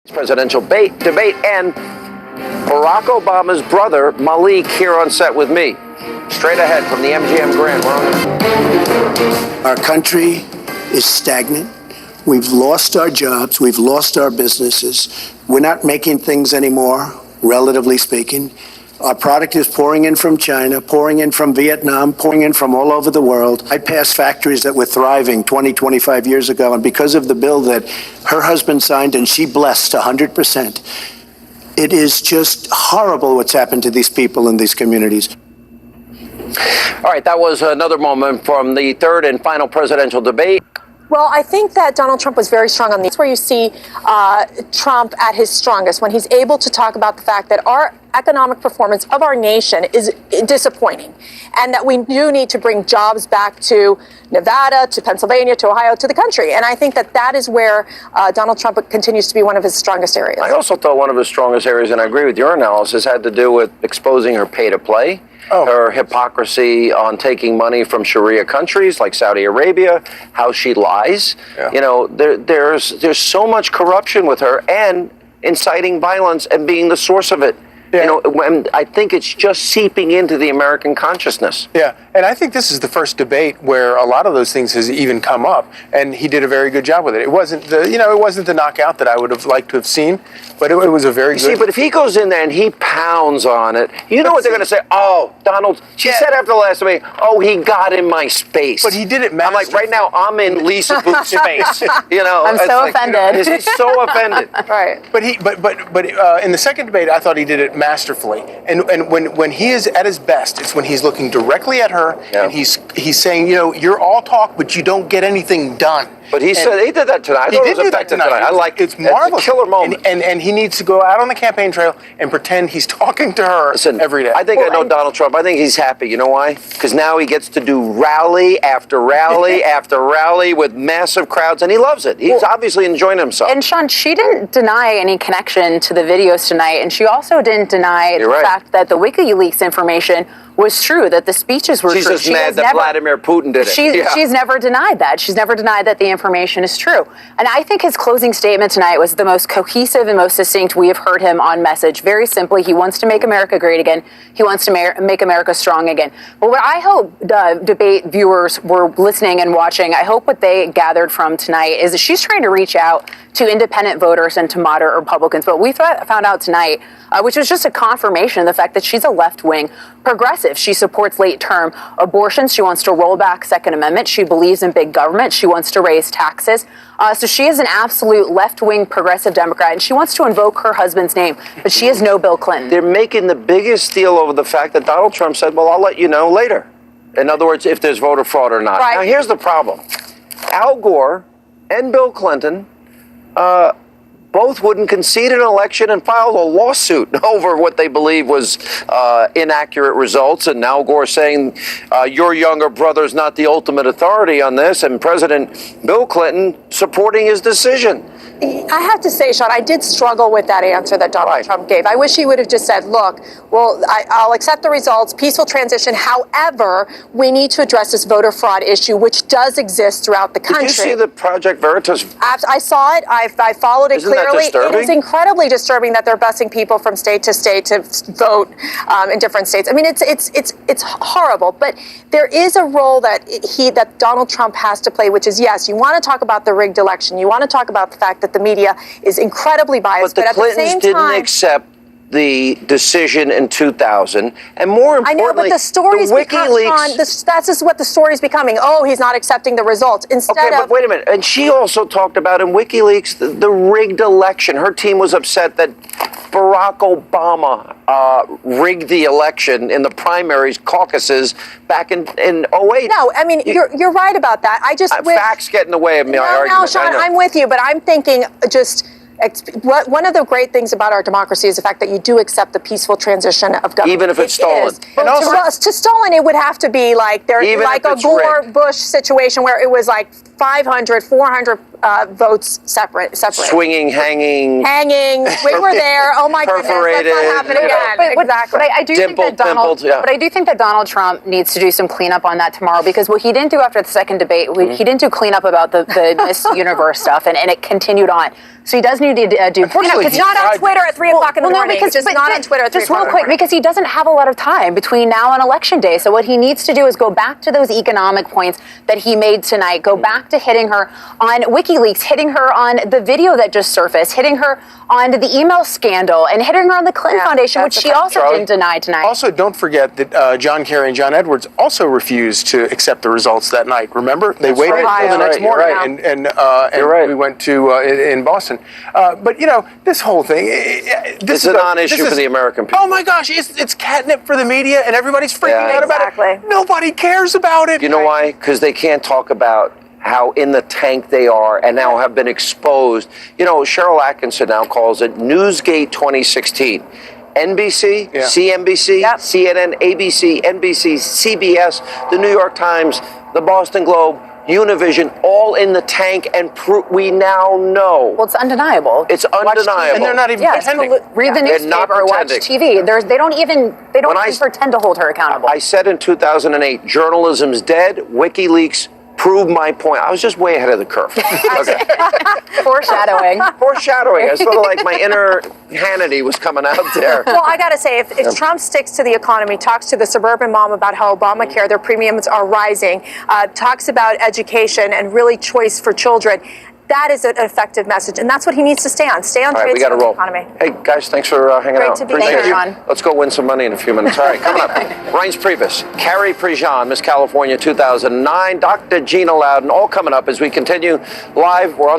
Presidential debate, and Barack Obama's brother, Malik, here on set with me. Straight ahead from the MGM Grand. Our country is stagnant. We've lost our jobs. We've lost our businesses. We're not making things anymore, relatively speaking. Our product is pouring in from China, pouring in from Vietnam, pouring in from all over the world. I passed factories that were thriving 20, 25 years ago, and because of the bill that her husband signed and she blessed 100%, it is just horrible what's happened to these people in these communities. All right, that was another moment from the third and final presidential debate. Well, I think that Donald Trump was very strong on these. That's where you see Trump at his strongest, when he's able to talk about the fact that our economic performance of our nation is disappointing, and that we do need to bring jobs back to Nevada, to Pennsylvania, to Ohio, to the country. And I think that that is where Donald Trump continues to be one of his strongest areas. I also thought one of his strongest areas, and I agree with your analysis, had to do with exposing her pay-to-play. Her hypocrisy on taking money from Sharia countries like Saudi Arabia, how she lies. Yeah. You know, there's so much corruption with her, and inciting violence and being the source of it. Yeah. You know, when I think it's just seeping into the American consciousness. Yeah, and I think this is the first debate where a lot of those things has even come up, and he did a very good job with it. It wasn't the knockout that I would have liked to have seen, but it was a very good. See, but if he goes in there and he pounds on it, you know what they're going to say? Oh, Donald, she said after the last debate, oh, he got in my space. But he did it. I'm like, right now, I'm in Lisa Booth's space. You know, I'm so offended. He's so offended. Right. But in the second debate, I thought he did it masterfully. And when he is at his best, it's when he's looking directly at her, and he's saying, you know, you're all talk, but you don't get anything done. But he said he did that tonight. He did do that tonight. I like it's marvelous. It's a killer moment. And he needs to go out on the campaign trail and pretend he's talking to her every day. I think I know Donald Trump. I think he's happy. You know why? Because now he gets to do rally after rally after rally with massive crowds, and he loves it. He's obviously enjoying himself. And Sean, she didn't deny any connection to the videos tonight, and she also didn't deny the fact that the WikiLeaks information was true, that the speeches were true. She's just mad that Vladimir Putin did it. She's never denied that. She's never denied that the information is true. And I think his closing statement tonight was the most cohesive and most succinct we have heard him on message. Very simply, he wants to make America great again. He wants to make America strong again. But what I hope the debate viewers were listening and watching, I hope what they gathered from tonight is that she's trying to reach out to independent voters and to moderate Republicans. But we found out tonight, which was just a confirmation of the fact that she's a left-wing progressive. She supports late-term abortions. She wants to roll back Second Amendment. She believes in big government. She wants to raise taxes. So she is an absolute left-wing progressive Democrat, and she wants to invoke her husband's name, but she is no Bill Clinton. They're making the biggest deal over the fact that Donald Trump said, well, I'll let you know later. In other words, if there's voter fraud or not. Right. Now, here's the problem. Al Gore and Bill Clinton both wouldn't concede an election and filed a lawsuit over what they believe was inaccurate results. And Al Gore saying your younger brother's not the ultimate authority on this, and President Bill Clinton supporting his decision. I have to say, Sean, I did struggle with that answer that Donald Trump gave. I wish he would have just said, look, well, I'll accept the results, peaceful transition. However, we need to address this voter fraud issue, which does exist throughout the country. Did you see the Project Veritas? I saw it. I followed it clearly. That disturbing? It is incredibly disturbing that they're busing people from state to vote in different states. I mean, it's horrible. But there is a role that Donald Trump has to play, which is, yes, you want to talk about the rigged election. You want to talk about the fact that the media is incredibly biased. But the at Clintons the same didn't time, accept the decision in 2000, and more importantly, I know, but the story's WikiLeaks. That's just what the story's becoming. Oh, he's not accepting the results. But wait a minute. And she also talked about in WikiLeaks the rigged election. Her team was upset that Barack Obama rigged the election in the primaries, caucuses back in 08. No, I mean, you're right about that. I just facts get in the way of my argument. No, Sean, I'm with you, but I'm thinking just. One of the great things about our democracy is the fact that you do accept the peaceful transition of government. Even if it's stolen. And also, to stolen, it would have to be like a Gore-Bush situation where it was like 500, 400 votes separate. Swinging, hanging. We were there. Oh my goodness, Perforated, let's not happen again. Exactly. But I do think that Donald. Dimpled, yeah. But I do think that Donald Trump needs to do some cleanup on that tomorrow, because what he didn't do after the second debate, he didn't do cleanup about the Miss Universe stuff, and it continued on. So he does need to do cleanup. It's not on Twitter at 3 o'clock in the morning. It's just not on Twitter at 3 Just o'clock real quick, because he doesn't have a lot of time between now and Election Day. So what he needs to do is go back to those economic points that he made tonight, go back to hitting her on WikiLeaks, hitting her on the video that just surfaced, hitting her on the email scandal, and hitting her on the Clinton Foundation, which she also didn't deny tonight. Also, don't forget that John Kerry and John Edwards also refused to accept the results that night. Remember, they waited until the next morning, and we went to in Boston. But you know, this whole thing, It's a non-issue for the American people. Oh my gosh, it's catnip for the media, and everybody's freaking out about it. Nobody cares about it. You know why? Because they can't talk about how in the tank they are and now have been exposed. You know, Cheryl Atkinson now calls it Newsgate 2016. NBC, CNBC, CNN, ABC, NBC, CBS, the New York Times, the Boston Globe, Univision, all in the tank, and we now know. Well, it's undeniable. It's undeniable. And they're not even pretending. Read the newspaper or watch TV. They don't even pretend to hold her accountable. I said in 2008, journalism's dead. WikiLeaks proved my point. I was just way ahead of the curve. Okay. Foreshadowing. Foreshadowing. I sort of like my inner Hannity was coming out there. Well, I got to say, if Trump sticks to the economy, talks to the suburban mom about how Obamacare, their premiums are rising, talks about education and really choice for children, that is an effective message, and that's what he needs to stay on. Stay on trade, stay on the economy. Hey, guys, thanks for hanging out. Great to be here, John. Let's go win some money in a few minutes. All right, coming up, Reince Priebus, Carrie Prejean, Miss California 2009, Dr. Gina Loudon, all coming up as we continue live. We're on